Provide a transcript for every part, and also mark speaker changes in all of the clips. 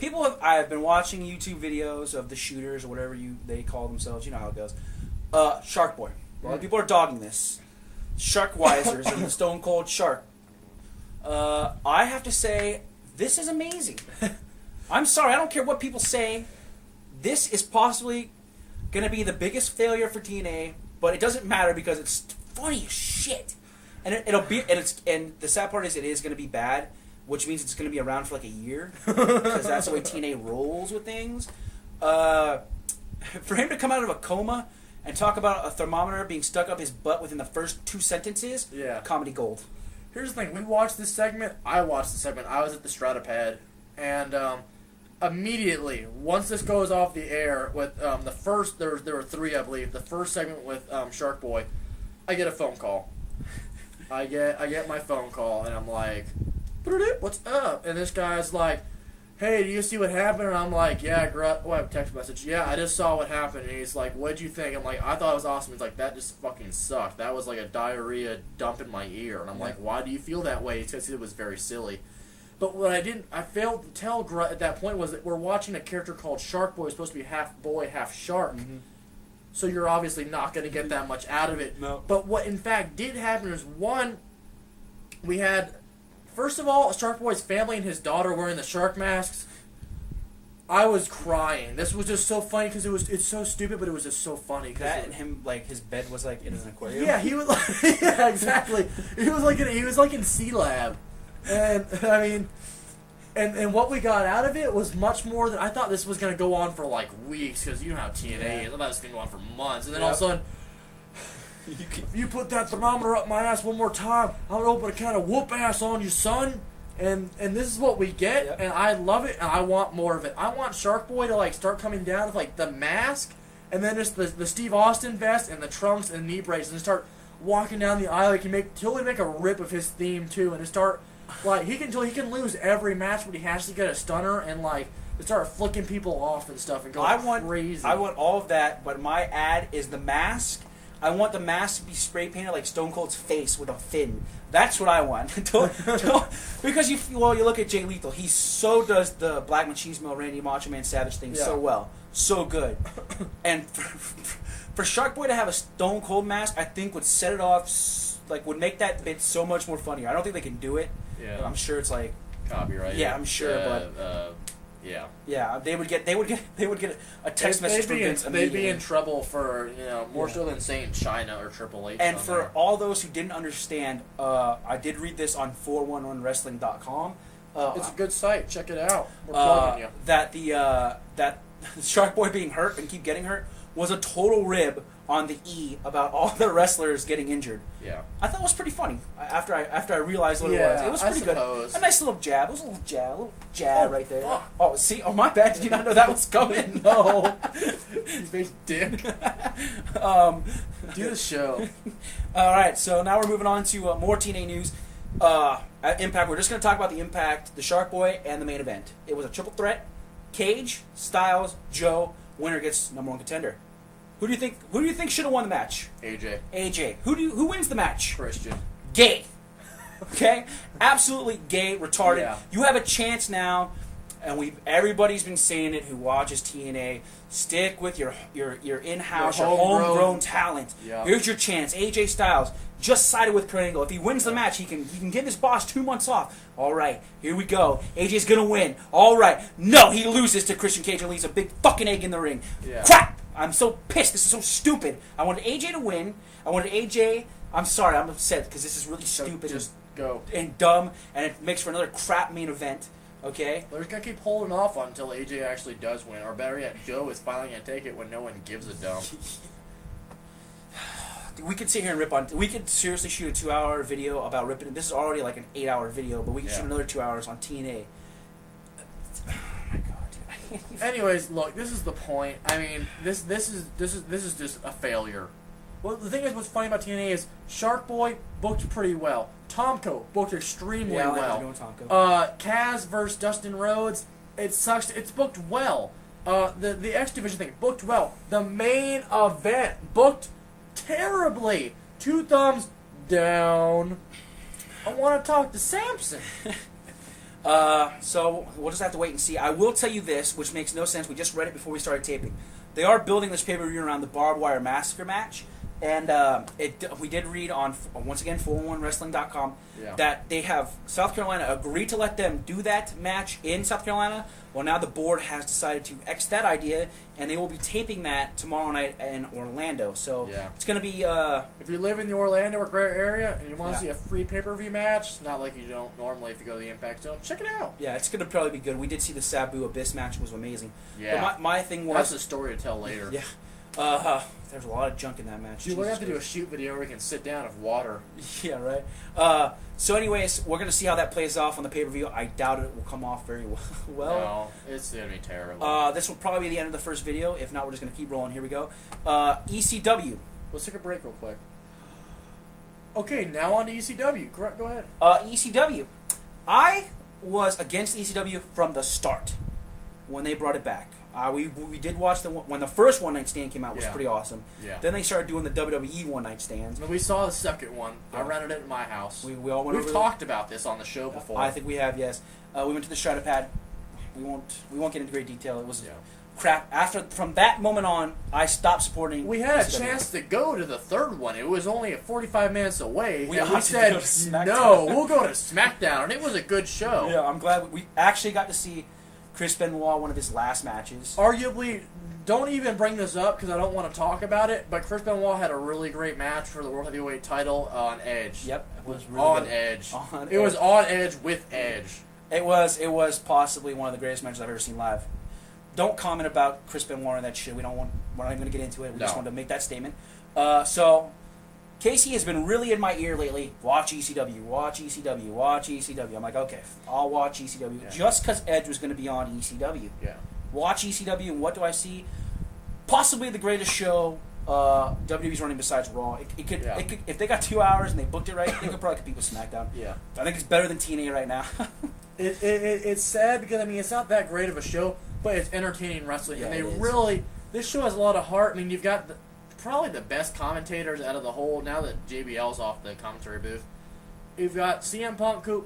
Speaker 1: I've been watching YouTube videos of the shooters or whatever they call themselves. You know how it goes. Sharkboy. A lot of people are dogging this. Sharkwisers and the Stone Cold Shark. I have to say, this is amazing. I'm sorry, I don't care what people say. This is possibly going to be the biggest failure for TNA, but it doesn't matter because it's funny as shit. And and the sad part is it is going to be bad, which means it's going to be around for like a year because that's the way TNA rolls with things. For him to come out of a coma and talk about a thermometer being stuck up his butt within the first 2 sentences, comedy gold.
Speaker 2: Here's the thing: we watched this segment. I watched the segment. I was at the Stratapad, and immediately once this goes off the air with the first, there were 3, I believe. The first segment with Sharkboy, I get a phone call. I get my phone call, and I'm like, "What's up?" And this guy's like, "Hey, do you see what happened?" And I'm like, "Yeah, I have a text message. Yeah, I just saw what happened." And he's like, "What'd you think?" I'm like, "I thought it was awesome." He's like, "That just fucking sucked. That was like a diarrhea dump in my ear." And I'm like, "Why do you feel that way?" Because it was very silly. But what I failed to tell Grutt at that point was that we're watching a character called Sharkboy who's supposed to be half boy, half shark. Mm-hmm. So you're obviously not going to get that much out of it.
Speaker 1: No.
Speaker 2: But what in fact did happen is, one, we had, first of all, Sharkboy's family and his daughter wearing the shark masks. I was crying. This was just so funny because it's so stupid, but it was just so funny.
Speaker 1: That and him, like, his bed was like in an aquarium.
Speaker 2: Yeah, he was like, yeah, exactly. He was like in Sea Lab, and I mean, and what we got out of it was much more than I thought. This was going to go on for like weeks because you know how TNA is. I thought it was going to go on for months, and then all of a sudden, if you put that thermometer up my ass one more time, I'm gonna open a can of whoop ass on you, son. And this is what we get, and I love it, and I want more of it. I want Sharkboy to like start coming down with like the mask, and then just the Steve Austin vest and the trunks and knee braces, and start walking down the aisle. He can totally make a rip of his theme too, and just start like he can lose every match, but he has to get a stunner and like start flicking people off and stuff and go crazy.
Speaker 1: I want all of that, but my ad is the mask. I want the mask to be spray painted like Stone Cold's face with a fin. That's what I want. Because you look at Jay Lethal. He so does the Black Machismo, Randy Macho Man Savage thing so well, so good. And for Sharkboy to have a Stone Cold mask, I think would set it off, like would make that bit so much more funnier. I don't think they can do it.
Speaker 2: Yeah,
Speaker 1: I'm sure it's like
Speaker 2: copyright.
Speaker 1: Yeah, I'm sure, but. Yeah, they would get a text message from Vince immediately.
Speaker 2: They'd be in trouble for more so than saying China or Triple H.
Speaker 1: And for all those who didn't understand, I did read this on 411wrestling.com.
Speaker 2: It's a good site. Check it out. We're plugging you.
Speaker 1: That that Sharkboy being hurt and keep getting hurt was a total rib on the E about all the wrestlers getting injured.
Speaker 2: Yeah,
Speaker 1: I thought it was pretty funny. After I realized what it was, it was pretty good. A nice little jab. It was a little jab right there. Fuck. Oh, see, my bad. Did you not know that was coming?
Speaker 2: No, you big dick. Do the show.
Speaker 1: All right, so now we're moving on to more TNA news. At Impact, we're just going to talk about the Impact, the Sharkboy, and the main event. It was a triple threat. Cage, Styles, Joe. Winner gets #1 contender. Who do you think should have won the match? AJ. Who wins the match?
Speaker 2: Christian.
Speaker 1: Gay. Okay? Absolutely gay, retarded.
Speaker 2: Yeah.
Speaker 1: You have a chance now, and everybody's been saying it who watches TNA. Stick with your in-house, your homegrown talent.
Speaker 2: Yeah.
Speaker 1: Here's your chance. AJ Styles just sided with Kurt Angle. If he wins the match, he can give his boss 2 months off. All right, here we go. AJ's gonna win. All right, no, he loses to Christian Cage and leaves a big fucking egg in the ring.
Speaker 2: Yeah.
Speaker 1: Crap! I'm so pissed. This is so stupid. I wanted AJ to win. I'm sorry, I'm upset because this is really stupid.
Speaker 2: Just go.
Speaker 1: And dumb, and it makes for another crap main event. Okay?
Speaker 2: They're just going to keep holding off until AJ actually does win. Or better yet, Joe is finally going to take it when no one gives a dump.
Speaker 1: We could sit here and rip on... We could seriously shoot a 2-hour video about ripping... This is already like an 8-hour video, but we could shoot another 2 hours on TNA. Oh my god, dude.
Speaker 2: Anyways, look, this is the point. I mean, this is just a failure. Well, the thing is, what's funny about TNA is Sharkboy booked pretty well. Tomko booked extremely well. Kaz versus Dustin Rhodes, it sucks. It's booked well. The X Division thing booked well. The main event booked terribly. 2 thumbs down. I want to talk to Samson.
Speaker 1: So we'll just have to wait and see. I will tell you this, which makes no sense. We just read it before we started taping. They are building this pay-per-view around the barbed wire massacre match, and we did read on once again 411wrestling.com that they have South Carolina agreed to let them do that match in South Carolina. Well, now the board has decided to X that idea, and they will be taping that tomorrow night in Orlando. So it's going to be.
Speaker 2: If you live in the Orlando or Greater area and you want to see a free pay-per-view match, not like you don't normally if you go to the Impact Zone, check it out.
Speaker 1: Yeah, it's going to probably be good. We did see the Sabu Abyss match; was amazing.
Speaker 2: Yeah,
Speaker 1: but my thing was
Speaker 2: that's a story to tell later.
Speaker 1: Yeah. There's a lot of junk in that match.
Speaker 2: Dude, we're going to have to do a shoot video where we can sit down of water.
Speaker 1: Yeah, right. So anyways, we're going to see how that plays off on the pay-per-view. I doubt it will come off very well.
Speaker 2: No, it's going to be terrible.
Speaker 1: This will probably be the end of the first video. If not, we're just going to keep rolling. Here we go. ECW.
Speaker 2: Let's take a break real quick. Okay, now on to ECW. Go ahead.
Speaker 1: ECW. I was against ECW from the start when they brought it back. We did watch when the first one night stand came out, was pretty awesome.
Speaker 2: Yeah.
Speaker 1: Then they started doing the WWE one night stands.
Speaker 2: And we saw the second one. I rented it in my house.
Speaker 1: We all went over.
Speaker 2: We've talked about this on the show before.
Speaker 1: I think we have, yes. We went to the Strata Pad. We won't get into great detail. It was crap. From that moment on, I stopped supporting.
Speaker 2: We had a
Speaker 1: ECW.
Speaker 2: chance to go to the third one. It was only 45 minutes away. We
Speaker 1: said
Speaker 2: no, we'll go to SmackDown, and it was a good show.
Speaker 1: Yeah, I'm glad we actually got to see Chris Benoit, one of his last matches.
Speaker 2: Arguably, don't even bring this up because I don't want to talk about it, but Chris Benoit had a really great match for the World Heavyweight title on Edge.
Speaker 1: Yep, it was really
Speaker 2: on
Speaker 1: good.
Speaker 2: Edge.
Speaker 1: On
Speaker 2: it was on Edge with Edge.
Speaker 1: It was possibly one of the greatest matches I've ever seen live. Don't comment about Chris Benoit and that shit. We're not even going to get into it. We just wanted to make that statement. So Casey has been really in my ear lately. Watch ECW, watch ECW, watch ECW. I'm like, okay, I'll watch ECW just because Edge was going to be on ECW.
Speaker 2: Yeah.
Speaker 1: Watch ECW, and what do I see? Possibly the greatest show WWE's running besides Raw. It could, if they got 2 hours and they booked it right, they could probably compete with SmackDown.
Speaker 2: Yeah.
Speaker 1: I think it's better than TNA right now.
Speaker 2: It's sad because, I mean, it's not that great of a show, but it's entertaining wrestling. And they really, this show has a lot of heart. I mean, you've got probably the best commentators out of the whole, now that JBL's off the commentary booth. You've got CM Punk, who,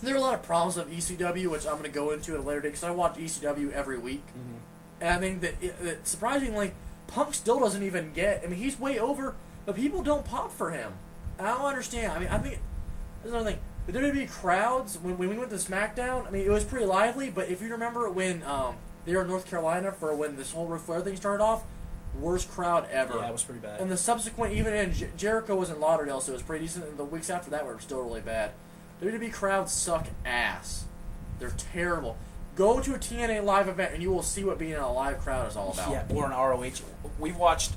Speaker 2: there are a lot of problems with ECW, which I'm going to go into at a later date, because I watch ECW every week. Mm-hmm. And I think that surprisingly, Punk still doesn't even get, I mean, he's way over, but people don't pop for him. I don't understand. I mean, I think, there's another thing. The WWE crowds, when we went to SmackDown, I mean, it was pretty lively, but if you remember when they were in North Carolina for when this whole Ric Flair thing started off, worst crowd ever.
Speaker 1: Yeah, it was pretty bad.
Speaker 2: And the subsequent, even in Jericho was in Lauderdale, so it was pretty decent, and the weeks after that were still really bad. WWE crowds suck ass. They're terrible. Go to a TNA live event, and you will see what being in a live crowd is all about.
Speaker 1: Yeah, or an ROH. We've watched,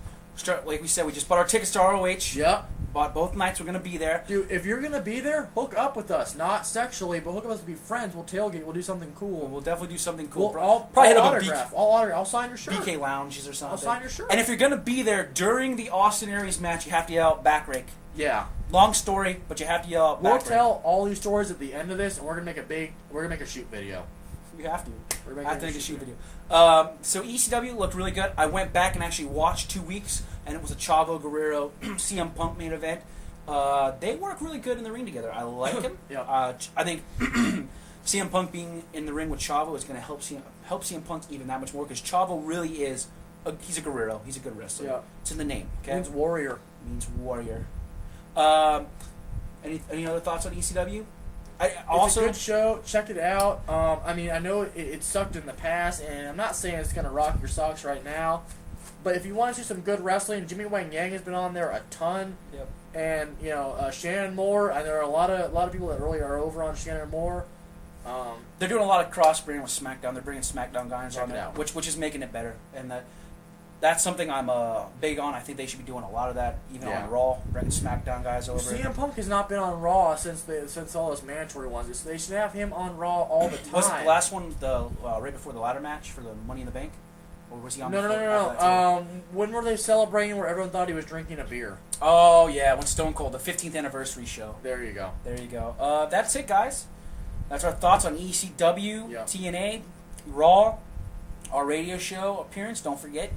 Speaker 1: like we said, we just bought our tickets to ROH.
Speaker 2: Yep.
Speaker 1: Bought both nights. We're going to be there.
Speaker 2: Dude, if you're going to be there, hook up with us. Not sexually, but hook up with us to be friends. We'll tailgate. We'll do something cool.
Speaker 1: We'll definitely do something cool.
Speaker 2: I'll
Speaker 1: probably hit up
Speaker 2: autograph. I'll sign your shirt.
Speaker 1: BK Lounges or something.
Speaker 2: I'll sign your shirt.
Speaker 1: And if you're going to be there during the Austin Aries match, you have to yell out back rake.
Speaker 2: Yeah.
Speaker 1: Long story, but you have to yell out back rake.
Speaker 2: We'll tell all these stories at the end of this, and we're going to make a shoot video.
Speaker 1: We have to.
Speaker 2: We're
Speaker 1: I have to
Speaker 2: making
Speaker 1: make
Speaker 2: a
Speaker 1: a shoot
Speaker 2: video.
Speaker 1: So ECW looked really good. I went back and actually watched 2 weeks, and it was a Chavo Guerrero CM Punk main event. They work really good in the ring together. I like him.
Speaker 2: Yeah.
Speaker 1: I think CM Punk being in the ring with Chavo is going to help CM Punk even that much more, because Chavo really is he's a Guerrero. He's a good wrestler.
Speaker 2: Yeah.
Speaker 1: It's in the name. Okay.
Speaker 2: Means warrior.
Speaker 1: Means warrior. Any other thoughts on ECW?
Speaker 2: It's a good show. Check it out. I mean, I know it sucked in the past, and I'm not saying it's going to rock your socks right now. But if you want to see some good wrestling, Jimmy Wang Yang has been on there a ton.
Speaker 1: Yep.
Speaker 2: And Shannon Moore. And there are a lot of people that really are over on Shannon Moore.
Speaker 1: They're doing a lot of cross branding with SmackDown. They're bringing SmackDown guys on there,
Speaker 2: out.
Speaker 1: which is making it better. And that's something I'm big on. I think they should be doing a lot of that, even on Raw, bringing SmackDown guys over.
Speaker 2: CM Punk has not been on Raw since all those mandatory ones. They should have him on Raw all the time.
Speaker 1: Was it the last one right before the ladder match for the Money in the Bank? Or was he on
Speaker 2: No. When were they celebrating where everyone thought he was drinking a beer?
Speaker 1: Oh, yeah, when Stone Cold, the 15th anniversary show.
Speaker 2: There you go.
Speaker 1: There you go. That's it, guys. That's our thoughts on ECW, TNA, Raw, our radio show appearance. Don't forget,